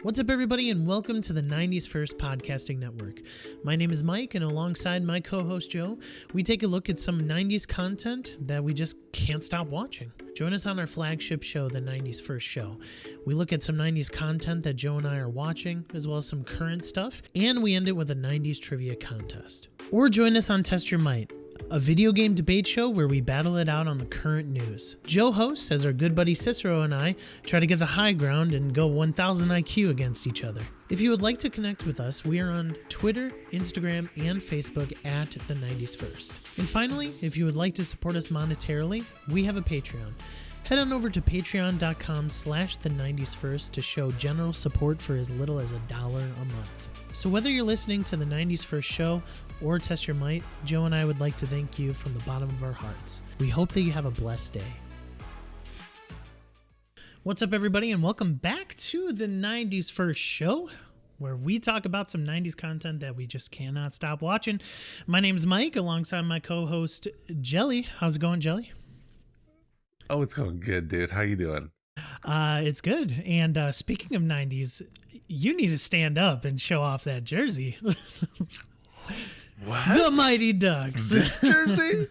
What's up, everybody, and welcome to the 90s First Podcasting Network. My name is Mike, and alongside my co-host Joe, we take a look at some 90s content that we just can't stop watching. Join us on our flagship show, the 90s First Show. We look at some 90s content that Joe and I are watching, as well as some current stuff, and we end it with a 90s trivia contest. Or join us on Test Your Might, a video game debate show where we battle it out on the current news. Joe hosts as our good buddy Cicero and I try to get the high ground and go 1000 IQ against each other. If you would like to connect with us, we are on Twitter, Instagram, and Facebook at the 90s First. And finally, if you would like to support us monetarily, we have a Patreon. Head on over to patreon.com/the90sfirst to show general support for as little as $1 a month. So whether you're listening to the 90s First Show or Test Your Might, Joe and I would like to thank you from the bottom of our hearts. We hope that you have a blessed day. What's up, everybody, and welcome back to the 90s First Show, where we talk about some 90s content that we just cannot stop watching. My name's Mike, alongside my co-host Jelly. How's it going, Jelly? Oh, it's going good, dude. How you doing? It's good. And speaking of 90s, you need to stand up and show off that jersey. What? The Mighty Ducks. This jersey?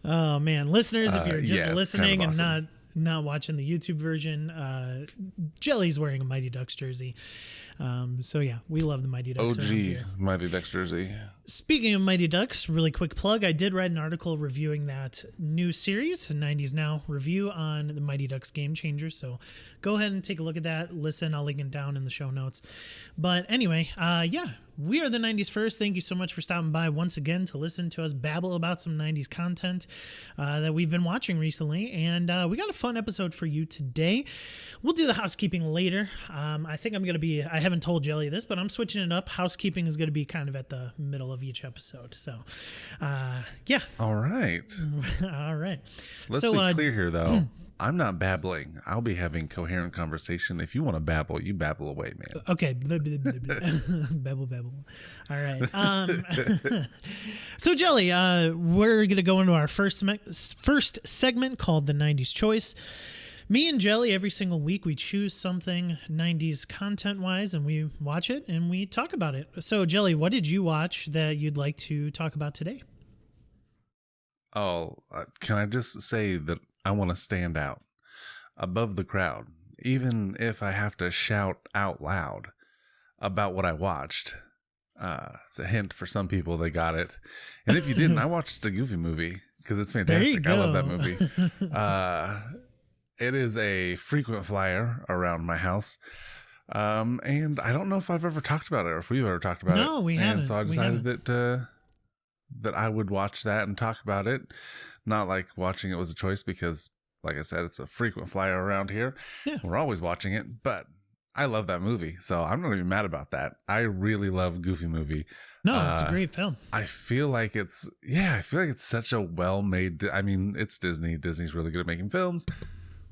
Oh, man. Listeners, if you're just listening kind of awesome. and not watching the YouTube version, Jelly's wearing a Mighty Ducks jersey. So yeah, we love the Mighty Ducks. OG Mighty Ducks jersey. Speaking of Mighty Ducks, really quick plug, I did write an article reviewing that new series, 90s Now review on the Mighty Ducks Game Changers. So go ahead and take a look at that. Listen, I'll link it down in the show notes. But anyway, yeah, we are the 90s First. Thank you so much for stopping by once again to listen to us babble about some 90s content that we've been watching recently. And we got a fun episode for you today. We'll do the housekeeping later. I think I'm going to be, I haven't told Jelly this, but I'm switching it up. Housekeeping is going to be kind of at the middle of each episode. So, yeah. All right. All right. Let's be clear here, though. I'm not babbling. I'll be having coherent conversation. If you want to babble, you babble away, man. Okay. Babble. All right. So, Jelly, we're going to go into our first segment called the 90s Choice. Me and Jelly, every single week, we choose something 90s content-wise, and we watch it, and we talk about it. So, Jelly, what did you watch that you'd like to talk about today? Oh, can I just say that I want to stand out above the crowd, even if I have to shout out loud about what I watched. It's a hint for some people, they got it. And if you didn't, I watched a Goofy movie because it's fantastic. I love that movie. It is a frequent flyer around my house. And I don't know if I've ever talked about it or if we've ever talked about it. No, we haven't. And so I decided that I would watch that and talk about it. Not like watching it was a choice because, like I said, it's a frequent flyer around here. Yeah. We're always watching it, but I love that movie. So I'm not even mad about that. I really love Goofy movie. No, it's a great film. I feel like it's such a well-made, I mean, it's Disney. Disney's really good at making films.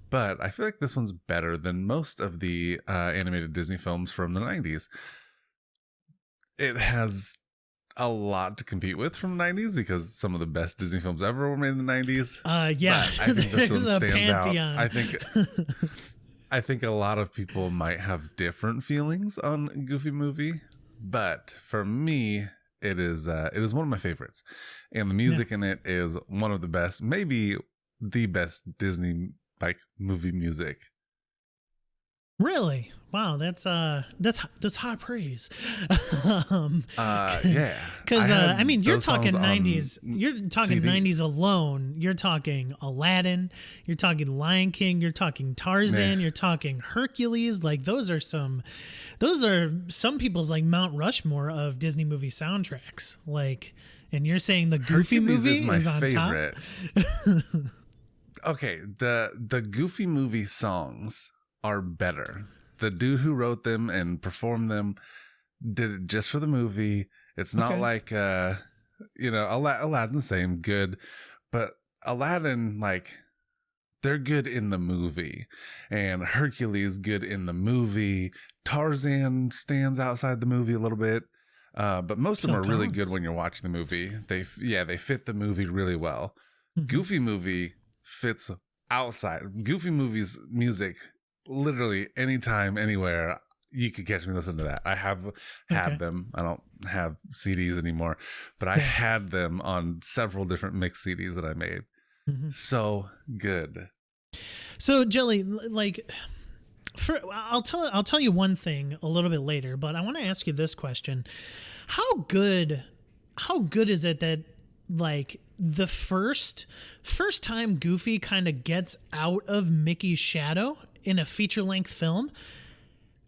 But I feel like this one's better than most of the animated Disney films from the 90s. It has a lot to compete with from the 90s because some of the best Disney films ever were made in the 90s. Yeah. But I think this one stands pantheon. out. I think a lot of people might have different feelings on Goofy movie, but for me, it is one of my favorites. And the music in it is one of the best, maybe the best Disney movie music. Really? Wow, that's high praise. Yeah. Because I mean, you're talking 90s. You're talking CDs. 90s alone. You're talking Aladdin. You're talking Lion King. You're talking Tarzan. You're talking Hercules. Like those are some people's like Mount Rushmore of Disney movie soundtracks. Like, and you're saying the Goofy Hercules movie is my on favorite. top? Okay, the Goofy movie songs are better. The dude who wrote them and performed them did it just for the movie. It's not like Aladdin's the same, good, but Aladdin, like, they're good in the movie, and Hercules good in the movie. Tarzan stands outside the movie a little bit, but most of them are really good when you're watching the movie. They fit the movie really well. Goofy movie fits outside. Goofy movie's music literally anytime, anywhere, you could catch me listening to that. I have had them. I don't have CDs anymore, but I had them on several different mix CDs that I made. So good. So Jelly, like, I'll tell you one thing a little bit later, but I want to ask you this question: How good is it that, like, the first time Goofy kind of gets out of Mickey's shadow in a feature length film?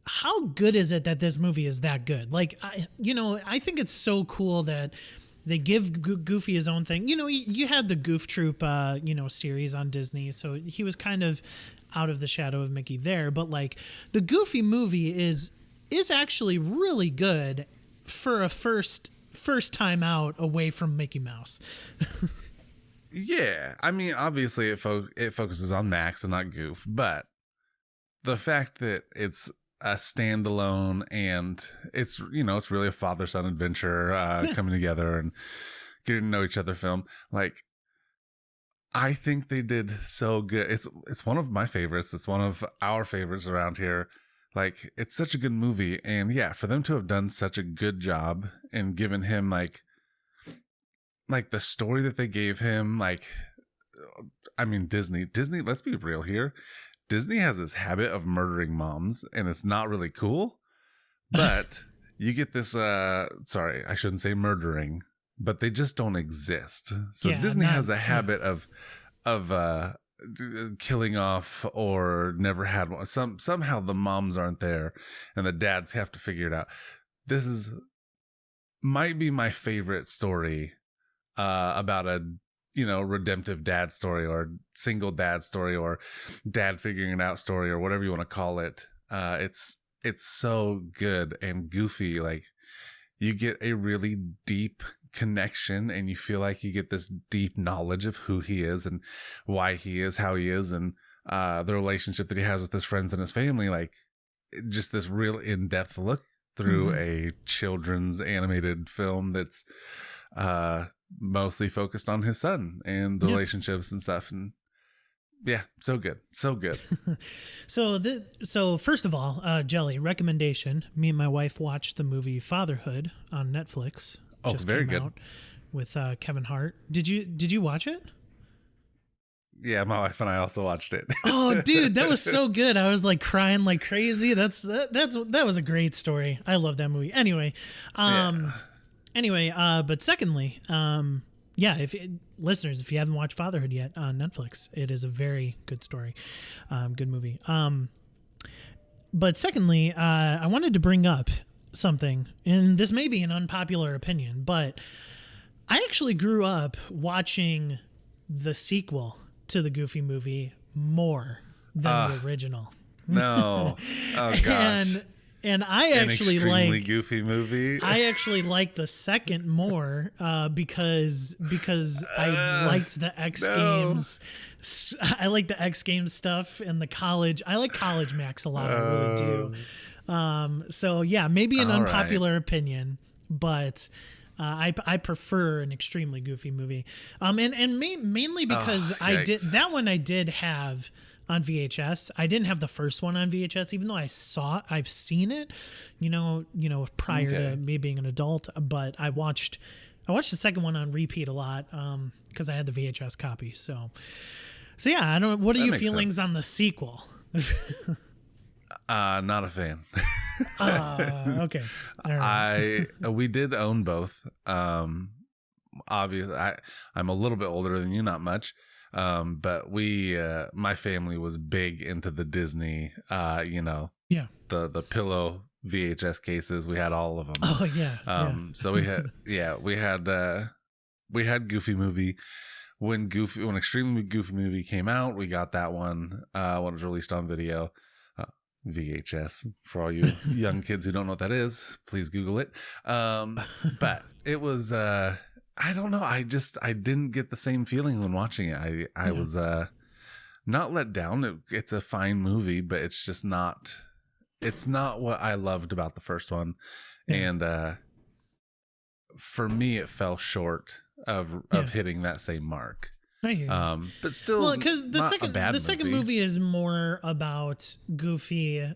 How good is it that this movie is that good? Like, I think it's so cool that they give Goofy his own thing. You had the Goof Troop, series on Disney, so he was kind of out of the shadow of Mickey there. But like, the Goofy movie is actually really good for a first time out away from Mickey Mouse. Yeah, I mean, obviously it focuses on Max and not Goof, but the fact that it's a standalone and it's really a father-son adventure coming together and getting to know each other film, like, I think they did so good. It's one of my favorites. It's one of our favorites around here. Like, it's such a good movie, and yeah, for them to have done such a good job and given him like the story that they gave him, like, I mean, Disney, let's be real here. Disney has this habit of murdering moms, and it's not really cool. But you get this, sorry, I shouldn't say murdering, but they just don't exist. So yeah, Disney has a habit of killing off or never had one. Somehow the moms aren't there, and the dads have to figure it out. This might be my favorite story about a redemptive dad story or single dad story or dad figuring it out story or whatever you want to call it. It's so good and goofy. Like, you get a really deep connection and you feel like you get this deep knowledge of who he is and why he is how he is, and the relationship that he has with his friends and his family. Like, just this real in-depth look through a children's animated film that's mostly focused on his son and the relationships and stuff. And yeah, so good. So first of all, Jelly, recommendation. Me and my wife watched the movie Fatherhood on Netflix. Oh, very good. With Kevin Hart. Did you watch it? Yeah, my wife and I also watched it. Oh, dude, that was so good. I was like crying like crazy. That was a great story. I love that movie. Anyway, but secondly, listeners, if you haven't watched Fatherhood yet on Netflix, it is a very good story, good movie. But secondly, I wanted to bring up something, and this may be an unpopular opinion, but I actually grew up watching the sequel to the Goofy movie more than the original. No. Oh gosh. And I actually like Goofy movie. I actually like the second more because I liked the X Games. I like the X Games stuff and the college. I like College Max a lot. I really do. So yeah, maybe an unpopular opinion, but I prefer an extremely Goofy movie. Mainly because I did have on VHS. I didn't have the first one on VHS, even though I've seen it, prior to me being an adult, but I watched the second one on repeat a lot, cause I had the VHS copy. So yeah, what are your feelings on the sequel? Not a fan. Okay. We did own both. Obviously I'm a little bit older than you, not much. But my family was big into the Disney, the pillow VHS cases. We had all of them. Oh yeah. So we had Goofy movie. When Extremely Goofy movie came out, we got that one, when it was released on video. VHS, for all you young kids who don't know what that is, please Google it. But it was, I don't know. I didn't get the same feeling when watching it. I was not let down. It's a fine movie, but it's just not. It's not what I loved about the first one, and for me, it fell short of hitting that same mark. I hear you. But still, Well, because the not second movie is more about Goofy.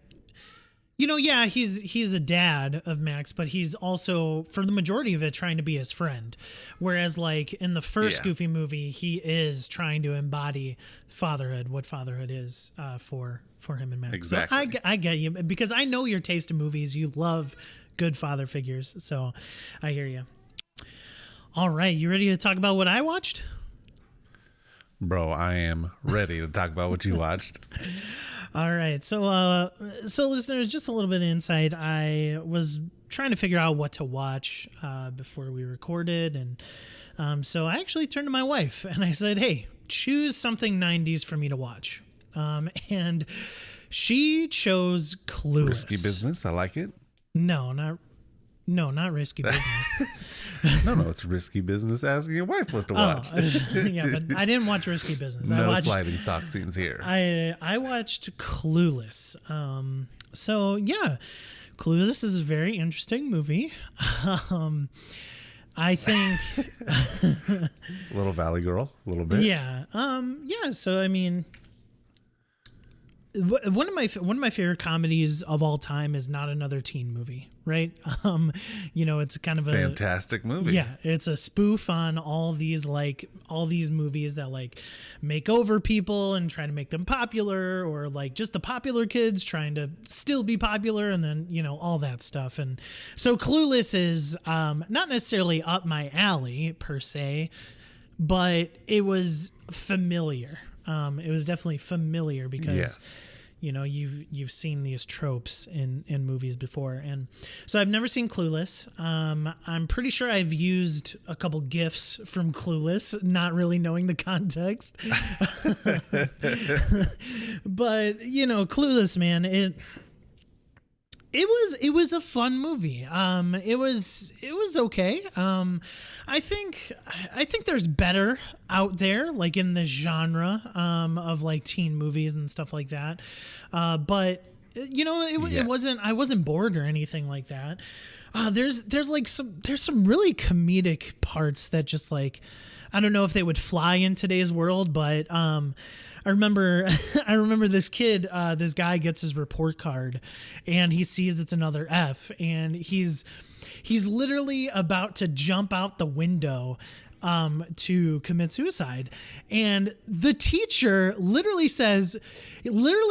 Yeah, he's a dad of Max, but he's also, for the majority of it, trying to be his friend. Whereas, like, in the first Goofy movie, he is trying to embody fatherhood, what fatherhood is for him and Max. Exactly. So I get you, because I know your taste in movies. You love good father figures, so I hear you. All right, you ready to talk about what I watched? Bro, I am ready to talk about what you watched. All right. So listeners, just a little bit of insight. I was trying to figure out what to watch before we recorded. And so I actually turned to my wife and I said, hey, choose something 90s for me to watch. And she chose Clueless. Risky business. I like it. No, not risky business. No, it's risky business asking your wife what to watch. Yeah, but I didn't watch Risky Business. No sliding sock scenes here. I watched Clueless. So yeah, Clueless is a very interesting movie. I think Little Valley Girl, a little bit. Yeah. Yeah. So I mean, one of my favorite comedies of all time is Not Another Teen Movie, right? It's kind of a fantastic movie. Yeah, it's a spoof on all these movies that like make over people and try to make them popular, or like just the popular kids trying to still be popular, and then all that stuff. And so Clueless is not necessarily up my alley per se, but it was familiar. It was definitely familiar because, you've seen these tropes in movies before. And so I've never seen Clueless. I'm pretty sure I've used a couple GIFs from Clueless, not really knowing the context. But, Clueless, man, it was a fun movie. It was okay. I think there's better out there, like in the genre of like teen movies and stuff like that. But it wasn't. I wasn't bored or anything like that. There's some really comedic parts that just like, I don't know if they would fly in today's world, but I remember this kid, this guy gets his report card and he sees it's another F, and he's literally about to jump out the window to commit suicide, and the teacher literally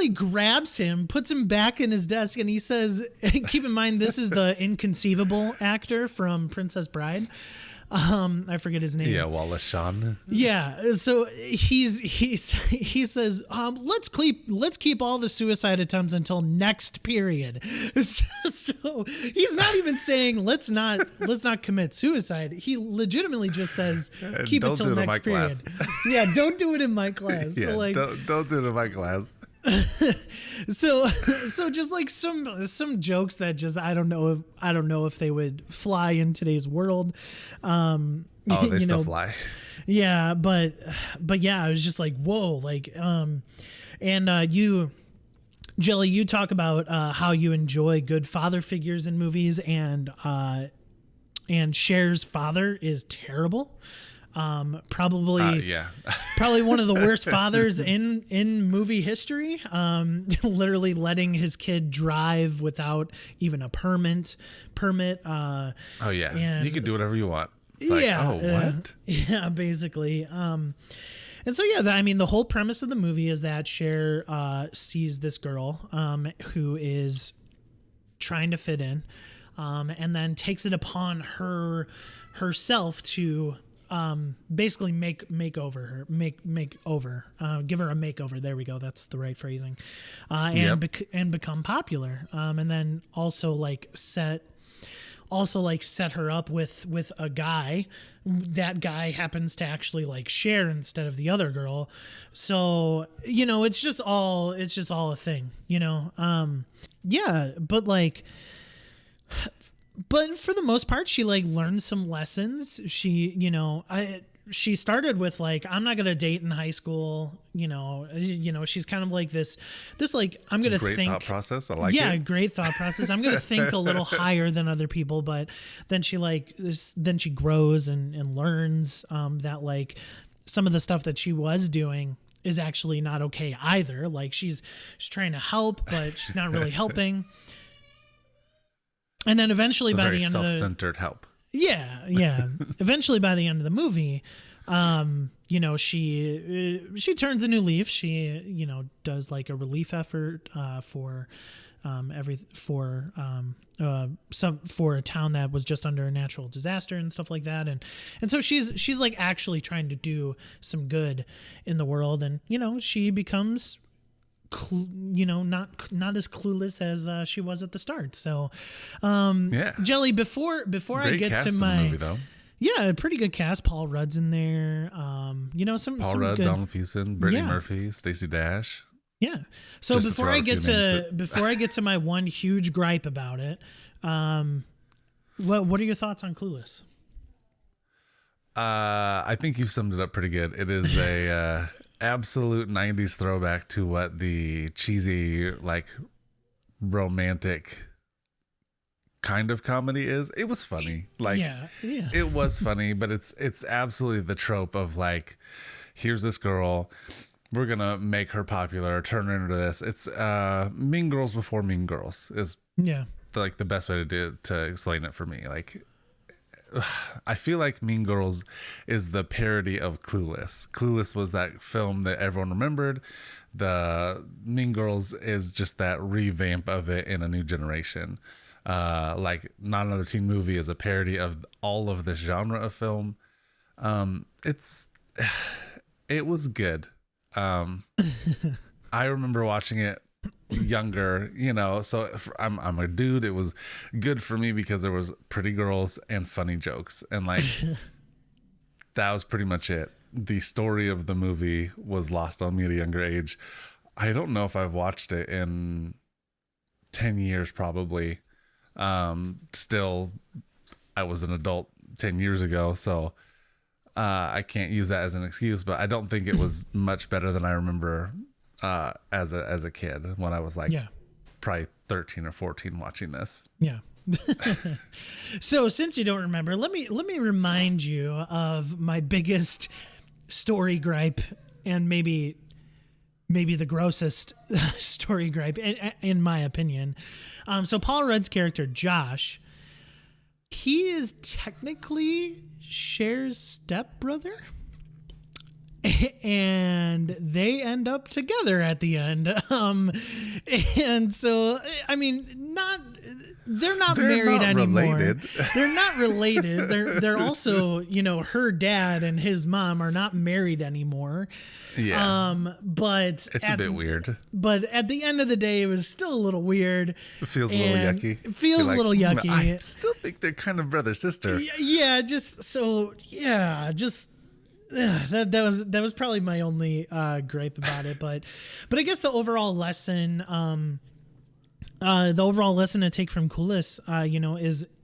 grabs him, puts him back in his desk, and he says, keep in mind this is the inconceivable actor from Princess Bride. I forget his name. Yeah, Wallace Shawn. Yeah, so he says, let's keep all the suicide attempts until next period. So he's not even saying let's not commit suicide. He legitimately just says keep it till next period. Yeah, don't do it in my class. Yeah, so like, don't do it in my class. So just like some jokes that just I don't know if they would fly in today's world. They still fly. Yeah, but yeah, I was just like, whoa, like Jelly, you talk about how you enjoy good father figures in movies, and Cher's father is terrible. Probably one of the worst fathers in movie history. Literally letting his kid drive without even a permit. You can do whatever you want. It's what? Yeah, basically. And so the whole premise of the movie is that Cher sees this girl who is trying to fit in, and then takes it upon herself to basically give her a makeover. There we go. That's the right phrasing. And become popular. And then also set her up with a guy. That guy happens to actually like Cher instead of the other girl. So, it's just all a thing, but for the most part, she like learned some lessons. She started with like, I'm not gonna date in high school. She's kind of like this like, I'm gonna think. Great thought process. I like it. Yeah, great thought process. I'm gonna think a little higher than other people, but then she grows and learns that like some of the stuff that she was doing is actually not okay either. Like she's trying to help, but she's not really helping. And then eventually by the end of the self-centered help. Yeah. Eventually by the end of the movie, she turns a new leaf. She, does like a relief effort for a town that was just under a natural disaster and stuff like that. And so she's like actually trying to do some good in the world. And, she becomes, not as clueless as she was at the start. So, Jelly, before Great I get cast to in my the movie, though. Yeah, pretty good cast. Paul Rudd's in there. Some Rudd, good. Donald Faison, Brittany Murphy, Stacey Dash. Yeah. So Just before I get to my one huge gripe about it, what are your thoughts on Clueless? I think you've summed it up pretty good. It is a absolute 90s throwback to what the cheesy, like, romantic kind of comedy is. It was funny. Like, it was funny, but it's absolutely the trope of, like, here's this girl, we're gonna make her popular, turn her into this. It's Mean Girls before Mean Girls is the best way to explain it for me. Like, I feel like Mean Girls is the parody of Clueless. Clueless was that film that everyone remembered. The Mean Girls is just that revamp of it in a new generation. Like Not Another Teen Movie is a parody of all of this genre of film. It was good. I remember watching it younger, so I'm a dude. It was good for me because there was pretty girls and funny jokes, and like that was pretty much it. The story of the movie was lost on me at a younger age. I don't know if I've watched it in 10 years, probably. Still, I was an adult 10 years ago, so I can't use that as an excuse, but I don't think it was much better than I remember as a kid when I was like probably 13 or 14 watching this. Yeah. So since you don't remember, let me remind you of my biggest story gripe, and maybe the grossest story gripe in my opinion. So Paul Rudd's character Josh, he is technically Cher's stepbrother, and they end up together at the end. And so, I mean, they're not married anymore. Related. They're not related. They're also, her dad and his mom are not married anymore. Yeah. But it's a bit weird. But at the end of the day, it was still a little weird. It feels a little yucky. It feels a little yucky. I still think they're kind of brother sister. Yeah. That was probably my only gripe about it, but I guess the overall lesson to take from Clueless,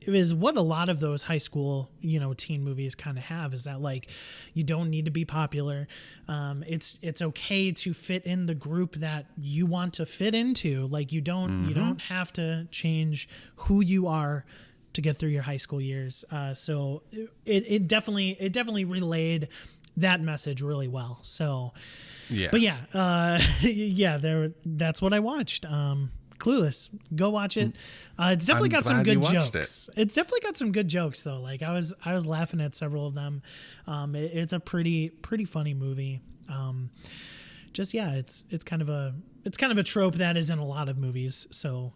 is what a lot of those high school, teen movies kind of have, is that like, you don't need to be popular. It's okay to fit in the group that you want to fit into. Like you don't have to change who you are to get through your high school years. So it definitely relayed that message really well. So, but that's what I watched. Clueless, go watch it. It's definitely got some good jokes. It's definitely got some good jokes though. Like I was laughing at several of them. It's a pretty funny movie. It's kind of a trope that is in a lot of movies. So,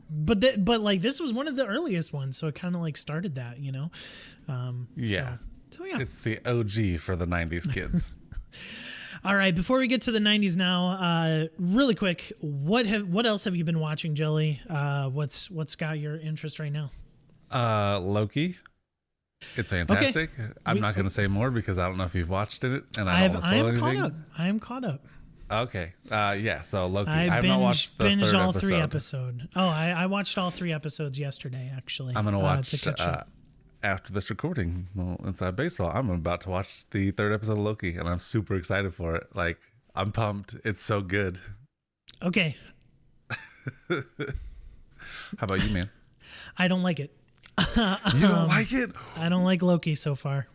but like this was one of the earliest ones, so it kind of like started that, So yeah, it's the OG for the 90s kids. All right, before we get to the 90s now, really quick, what else have you been watching, Jelly? What's got your interest right now? Loki. It's fantastic. Okay. I'm not going to say more because I don't know if you've watched it, and I don't want to spoil anything. I am caught up. Okay. So Loki. I have not watched the third all episode. 3 episodes. Oh, I watched all 3 episodes yesterday, actually. I'm going to watch after this recording, Inside Baseball. I'm about to watch the 3rd episode of Loki, and I'm super excited for it. Like, I'm pumped. It's so good. Okay. How about you, man? I don't like it. You don't like it? I don't like Loki so far.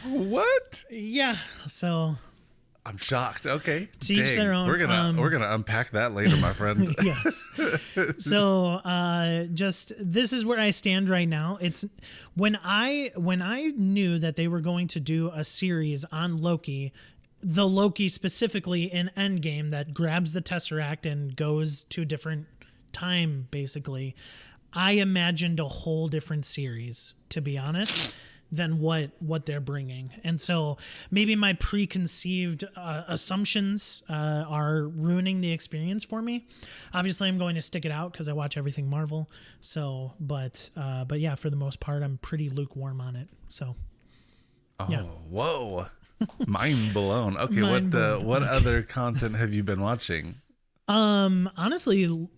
What? Yeah. So I'm shocked. Okay. to each their own. We're gonna unpack that later, my friend. Yes. So just this is where I stand right now. It's when I knew that they were going to do a series on Loki, the Loki specifically in Endgame that grabs the Tesseract and goes to a different time, basically, I imagined a whole different series, to be honest, than what they're bringing. And so maybe my preconceived assumptions are ruining the experience for me. Obviously, I'm going to stick it out because I watch everything Marvel. So, but yeah, for the most part, I'm pretty lukewarm on it. So, yeah. Whoa. Mind blown. Okay, Mind blown. What other content have you been watching? Honestly,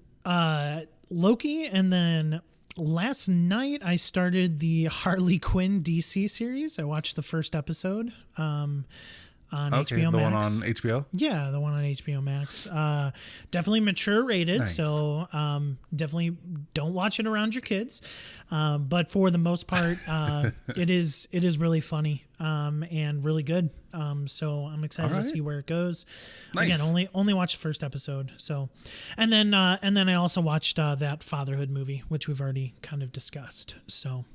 Loki, and then last night I started the Harley Quinn DC series. I watched the first episode on HBO Max. The one on HBO? Yeah, the one on HBO Max. Definitely mature rated, Nice. so definitely don't watch it around your kids. But for the most part, it is really funny and really good. So I'm excited to see where it goes. Nice. Again, only watched the first episode. So, and then I also watched that Fatherhood movie, which we've already kind of discussed. So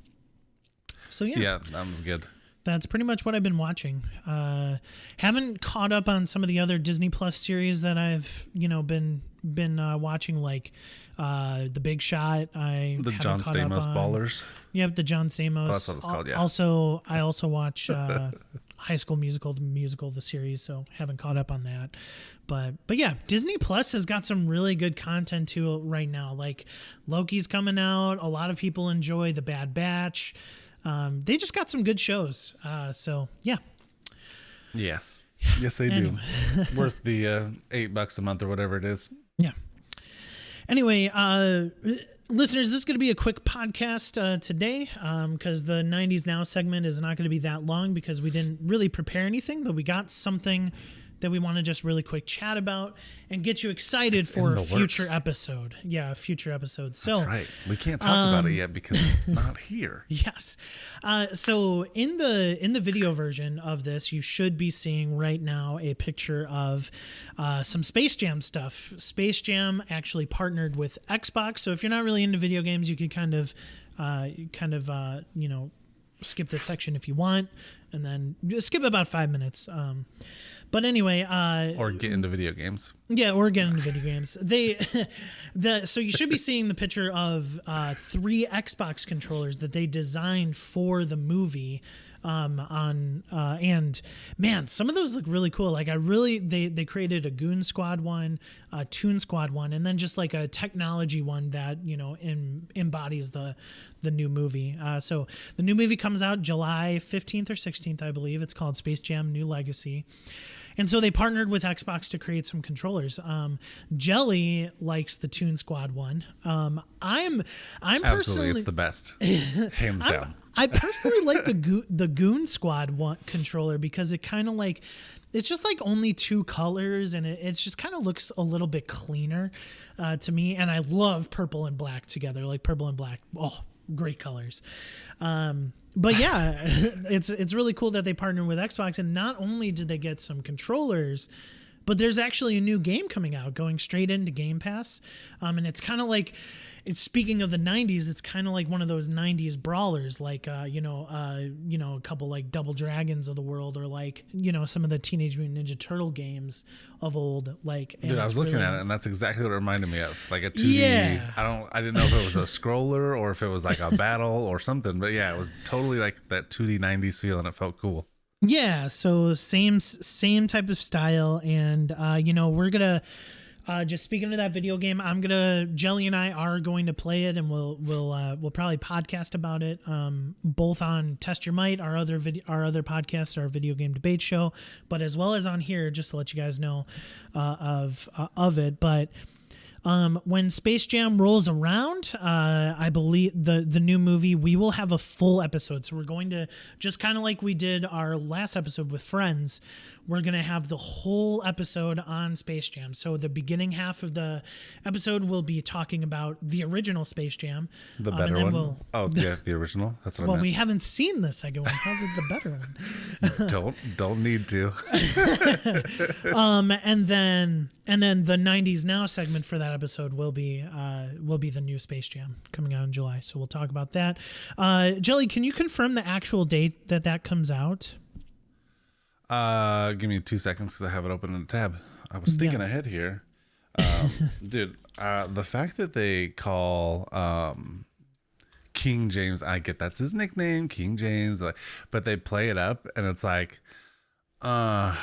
yeah. Yeah, that was good. That's pretty much what I've been watching. Haven't caught up on some of the other Disney Plus series that I've been watching, like The Big Shot. The John Stamos Ballers. Yep, the John Stamos. Oh, that's what it's called. Yeah. I also watch High School Musical, the series. So haven't caught up on that. But yeah, Disney Plus has got some really good content too right now. Like Loki's coming out. A lot of people enjoy The Bad Batch. They just got some good shows. So yeah. Yes, they do. Worth the $8 a month or whatever it is. Yeah. Anyway, listeners, this is going to be a quick podcast today because the 90s Now segment is not going to be that long because we didn't really prepare anything, but we got something that we want to just really quick chat about and get you excited for a future episode. Yeah, a future episode. So that's right. We can't talk about it yet because it's not here. Yes. So in the video version of this, you should be seeing right now a picture of some Space Jam stuff. Space Jam actually partnered with Xbox. So if you're not really into video games, you could kind of skip this section if you want, and then just skip about 5 minutes. But anyway, or get into video games. Yeah, or get into video games. So you should be seeing the picture of 3 Xbox controllers that they designed for the movie. And man, some of those look really cool. Like they created a Goon Squad one, a Toon Squad one, and then just like a technology one that embodies the new movie. So the new movie comes out July 15th or 16th, I believe. It's called Space Jam: New Legacy. And so they partnered with Xbox to create some controllers. Jelly likes the Toon Squad one. I'm Absolutely, personally, it's the best, hands down. I personally like the Goon Squad one controller because it kind of like, it's just like only 2 colors and it's just kind of looks a little bit cleaner to me. And I love purple and black together, like purple and black. Oh, great colors. But yeah, it's really cool that they partnered with Xbox, and not only did they get some controllers, but there's actually a new game coming out going straight into Game Pass. And it's kind of like, it's speaking of the 90s, it's kind of like one of those 90s brawlers, like, a couple like Double Dragons of the world, or like, some of the Teenage Mutant Ninja Turtle games of old. Like, dude, I was looking at it, and that's exactly what it reminded me of, like a 2D. Yeah. I didn't know if it was a scroller or if it was like a battle or something, but yeah, it was totally like that 2D 90s feel, and it felt cool. Yeah, so same type of style, and we're gonna just speaking of that video game, Jelly and I are going to play it, and we'll probably podcast about it, both on Test Your Might, our other podcast, our video game debate show, but as well as on here, just to let you guys know of it. But When Space Jam rolls around, I believe the new movie, we will have a full episode. So we're going to, just kind of like we did our last episode with Friends, we're going to have the whole episode on Space Jam. So the beginning half of the episode will be talking about the original Space Jam. The better one? The original? That's what I meant. Well, we haven't seen the second one. How's it the better one? Don't need to. And then the 90s Now segment for that episode will be the new Space Jam coming out in July. So we'll talk about that. Jelly, can you confirm the actual date that comes out? Give me 2 seconds because I have it open in a tab. I was thinking ahead here. Dude, the fact that they call King James, I get that's his nickname, King James, but they play it up and it's like, I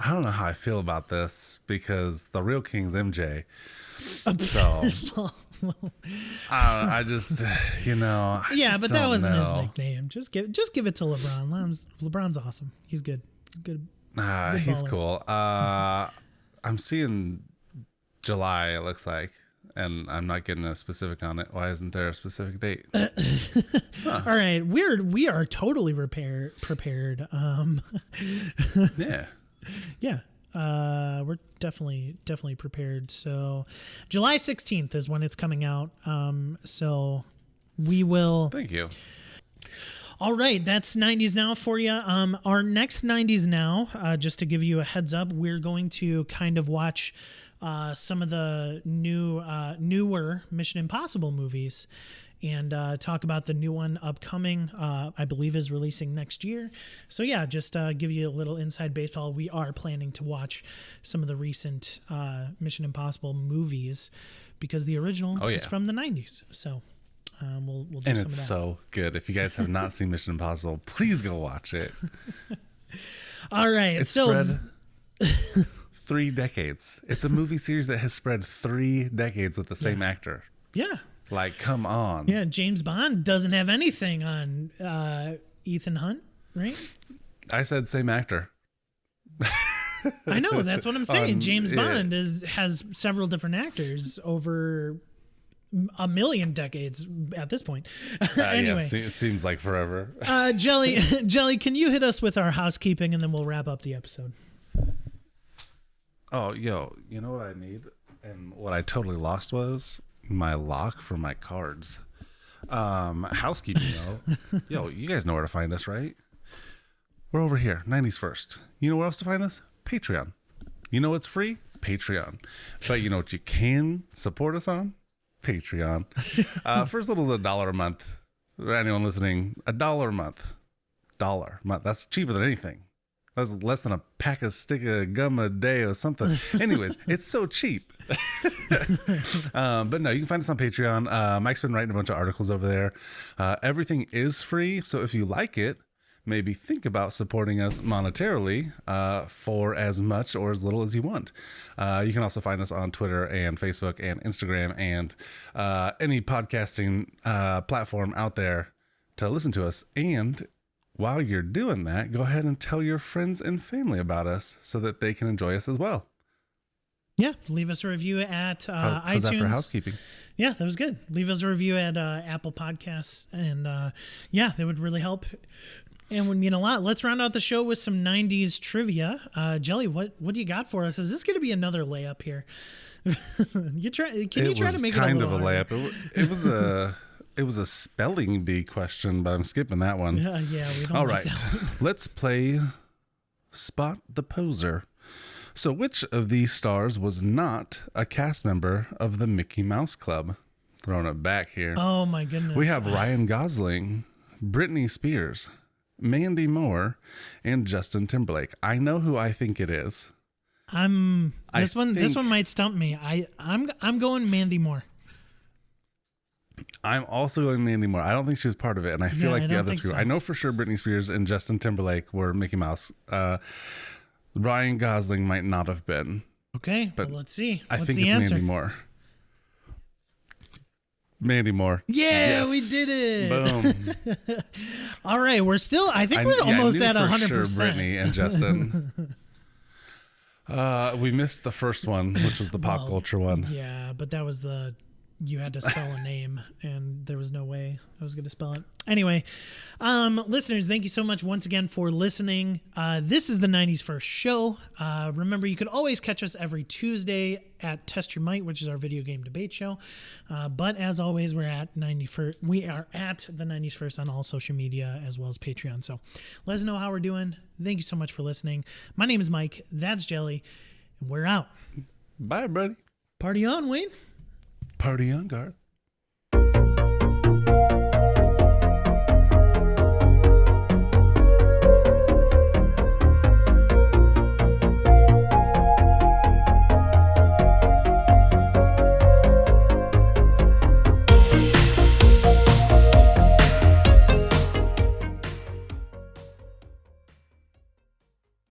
don't know how I feel about this because the real King's MJ. So I just, but that wasn't his nickname. Just give it to LeBron. LeBron's awesome. He's good. Good he's baller. cool. I'm seeing July, it looks like, and I'm not getting a specific on it. Why isn't there a specific date? All right, we are totally prepared. Yeah. We're definitely prepared. So July 16th is when it's coming out. So we will. Thank you. All right, that's 90s Now for you. Our next 90s Now, just to give you a heads up, we're going to kind of watch some of the newer Mission Impossible movies and talk about the new one upcoming, I believe is releasing next year. So yeah, just give you a little inside baseball. We are planning to watch some of the recent Mission Impossible movies because the original is from the 90s. So we'll do and some it's of that. so good. If you guys have not seen Mission Impossible, please go watch it. All right. It's spread 3 decades. It's a movie series that has spread 3 decades with the same actor. Yeah. Like, come on. Yeah, James Bond doesn't have anything on Ethan Hunt, right? I said same actor. I know, that's what I'm saying. James Bond has several different actors over a million decades at this point. Anyway, it seems like forever. Jelly, can you hit us with our housekeeping and then we'll wrap up the episode? Oh, you know what I need? And what I totally lost was my lock for my cards. Housekeeping though. You guys know where to find us, right? We're over here, 90s First. You know where else to find us? Patreon. You know what's free? Patreon. But you know what you can support us on? Patreon. For as little as $1 a month. For anyone listening, $1 a month. $1 that's cheaper than anything. That's less than a stick of gum a day or something. Anyways, it's so cheap. But no, you can find us on Patreon. Mike's been writing a bunch of articles over there. Everything is free. So if you like it, maybe think about supporting us monetarily for as much or as little as you want. You can also find us on Twitter and Facebook and Instagram and any podcasting platform out there to listen to us. And while you're doing that, go ahead and tell your friends and family about us so that they can enjoy us as well. Yeah, leave us a review at iTunes. How's that for housekeeping? Yeah, that was good. Leave us a review at Apple Podcasts, and that would really help and would mean a lot. Let's round out the show with some 90s trivia. Jelly, what do you got for us? Is this going to be another layup here? Can you try to make it a little It was kind of a layup. It was a spelling bee question, but I'm skipping that one. Yeah, we don't. All like right, that one. Let's play Spot the Poser. So which of these stars was not a cast member of the Mickey Mouse Club? Throwing it back here. Oh my goodness. We have Ryan Gosling, Britney Spears, Mandy Moore, and Justin Timberlake. I know who I think it is. This one might stump me. I'm going Mandy Moore. I'm also going Mandy Moore. I don't think she was part of it, and I feel like the other two. So. I know for sure Britney Spears and Justin Timberlake were Mickey Mouse. Ryan Gosling might not have been. Okay, but let's see. I What's think the it's answer? Mandy Moore. Mandy Moore. Yeah, yes. we did it. Boom. All right, we're still. I think we're almost at 100%. For sure Britney and Justin. We missed the first one, which was the pop culture one. Yeah, but that was you had to spell a name, and there was no way I was going to spell it. Anyway, listeners, thank you so much once again for listening. This is the 90s First show. Remember, you can always catch us every Tuesday at Test Your Might, which is our video game debate show. But as always, we are at the 90s First on all social media as well as Patreon. So let us know how we're doing. Thank you so much for listening. My name is Mike. That's Jelly. And we're out. Bye, everybody. Party on, Wayne. Party on, Garth.